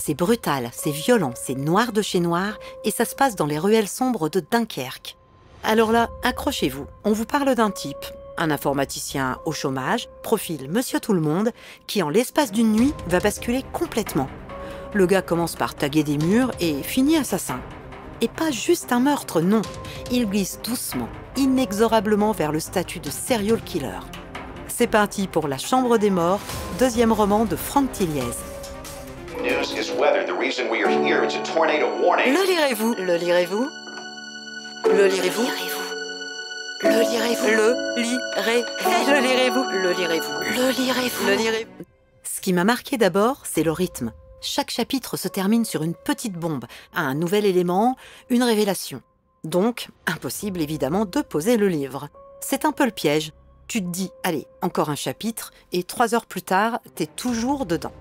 C'est brutal, c'est violent, c'est noir de chez noir et ça se passe dans les ruelles sombres de Dunkerque. Alors là, accrochez-vous, on vous parle d'un type, un informaticien au chômage, profil Monsieur Tout-le-Monde, qui en l'espace d'une nuit va basculer complètement. Le gars commence par taguer des murs et finit assassin. Et pas juste un meurtre, non. Il glisse doucement, inexorablement vers le statut de serial killer. C'est parti pour La Chambre des Morts, deuxième roman de Franck Tilliez. Le lirez-vous? Le lirez-vous? Le lirez-vous? Le lirez-vous? Le lirez-vous? Le lirez-vous? Le lirez-vous? Le lirez-vous? Le lirez-vous? Ce qui m'a marqué d'abord, c'est le rythme. Chaque chapitre se termine sur une petite bombe, un nouvel élément, une révélation. Donc, impossible évidemment de poser le livre. C'est un peu le piège. Tu te dis, allez, encore un chapitre, et 3 heures plus tard, t'es toujours dedans.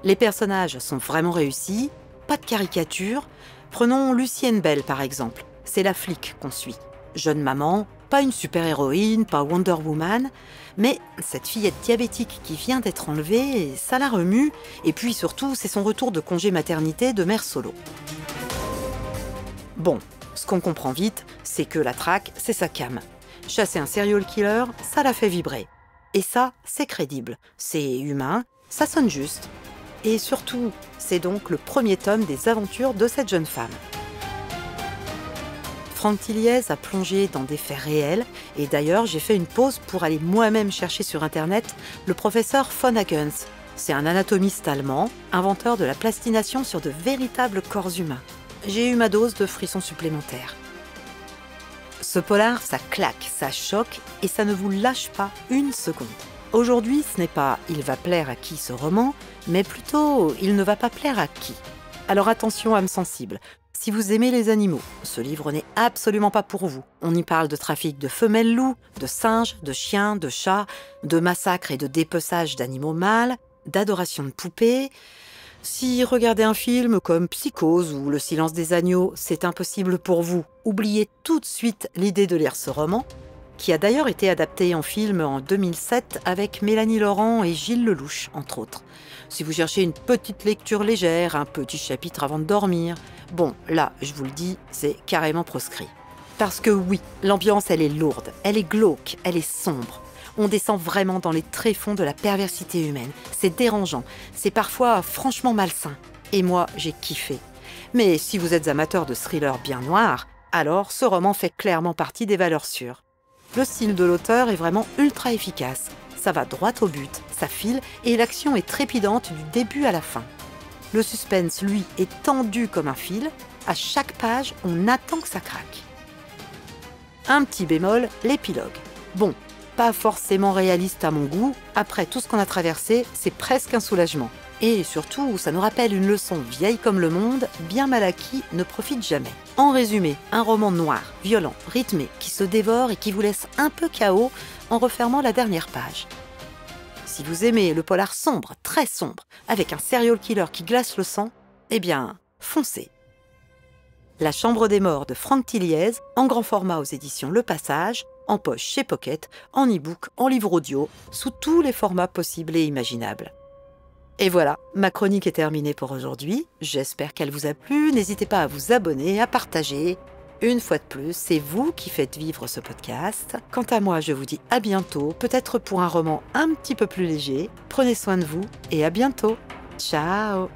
Les personnages sont vraiment réussis, pas de caricature. Prenons Lucienne Bell par exemple, c'est la flic qu'on suit. Jeune maman, pas une super-héroïne, pas Wonder Woman, mais cette fillette diabétique qui vient d'être enlevée, ça la remue, et puis surtout, c'est son retour de congé maternité de mère solo. Bon, ce qu'on comprend vite, c'est que la traque, c'est sa came. Chasser un serial killer, ça la fait vibrer. Et ça, c'est crédible, c'est humain, ça sonne juste. Et surtout, c'est donc le premier tome des aventures de cette jeune femme. Franck Tilliez a plongé dans des faits réels, et d'ailleurs j'ai fait une pause pour aller moi-même chercher sur internet le professeur von Hagens. C'est un anatomiste allemand, inventeur de la plastination sur de véritables corps humains. J'ai eu ma dose de frissons supplémentaires. Ce polar, ça claque, ça choque, et ça ne vous lâche pas une seconde. Aujourd'hui, ce n'est pas « il va plaire à qui ce roman », mais plutôt « il ne va pas plaire à qui ». Alors attention âme sensible, si vous aimez les animaux, ce livre n'est absolument pas pour vous. On y parle de trafic de femelles loups, de singes, de chiens, de chats, de massacres et de dépeçage d'animaux mâles, d'adoration de poupées. Si regarder un film comme Psychose ou Le silence des agneaux, c'est impossible pour vous, oubliez tout de suite l'idée de lire ce roman, qui a d'ailleurs été adapté en film en 2007 avec Mélanie Laurent et Gilles Lelouch, entre autres. Si vous cherchez une petite lecture légère, un petit chapitre avant de dormir, bon, là, je vous le dis, c'est carrément proscrit. Parce que oui, l'ambiance, elle est lourde, elle est glauque, elle est sombre. On descend vraiment dans les tréfonds de la perversité humaine. C'est dérangeant, c'est parfois franchement malsain. Et moi, j'ai kiffé. Mais si vous êtes amateur de thrillers bien noirs, alors ce roman fait clairement partie des valeurs sûres. Le style de l'auteur est vraiment ultra efficace. Ça va droit au but, ça file et l'action est trépidante du début à la fin. Le suspense, lui, est tendu comme un fil. À chaque page, on attend que ça craque. Un petit bémol, l'épilogue. Bon, pas forcément réaliste à mon goût. Après tout ce qu'on a traversé, c'est presque un soulagement. Et surtout, ça nous rappelle une leçon vieille comme le monde, bien mal acquis ne profite jamais. En résumé, un roman noir, violent, rythmé, qui se dévore et qui vous laisse un peu KO en refermant la dernière page. Si vous aimez le polar sombre, très sombre, avec un serial killer qui glace le sang, eh bien, foncez. La Chambre des Morts de Franck Tilliez, en grand format aux éditions Le Passage, en poche chez Pocket, en e-book, en livre audio, sous tous les formats possibles et imaginables. Et voilà, ma chronique est terminée pour aujourd'hui. J'espère qu'elle vous a plu. N'hésitez pas à vous abonner, à partager. Une fois de plus, c'est vous qui faites vivre ce podcast. Quant à moi, je vous dis à bientôt, peut-être pour un roman un petit peu plus léger. Prenez soin de vous et à bientôt. Ciao!